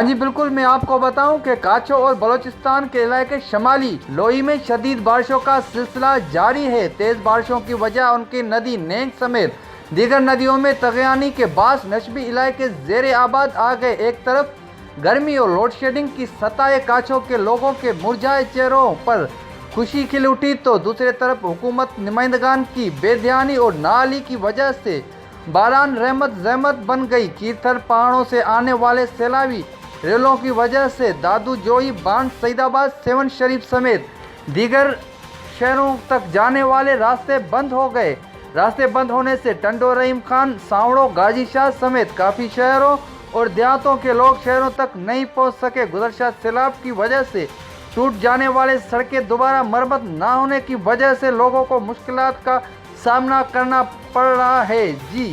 हाँ जी बिल्कुल, मैं आपको बताऊं कि काछो और बलूचिस्तान के इलाके शमाली लोई में शदीद बारिशों का सिलसिला जारी है। तेज बारिशों की वजह उनकी नदी नेंग समेत दीगर नदियों में तगयानी के बास नशबी इलाके ज़ेरे आबाद आ गए। एक तरफ गर्मी और लोड शेडिंग की सताए काछो के लोगों के मुरझाए चेहरों पर खुशी खिल उठी, तो दूसरी तरफ हुकूमत नुमाइंदगान की बेध्यानी और नाअहली की वजह से बारान रहमत जहमत बन गई। कीथर पहाड़ों से आने वाले सैलावी रेलों की वजह से दादू जोई बांध सईदाबाद सेवन शरीफ समेत दीगर शहरों तक जाने वाले रास्ते बंद हो गए। रास्ते बंद होने से टंडो रहीम खान, सांवड़ो, गाजी शाह समेत काफ़ी शहरों और देहातों के लोग शहरों तक नहीं पहुंच सके। गुज़श्ता सैलाब की वजह से टूट जाने वाले सड़कें दोबारा मरम्मत न होने की वजह से लोगों को मुश्किलात का सामना करना पड़ रहा है। जी।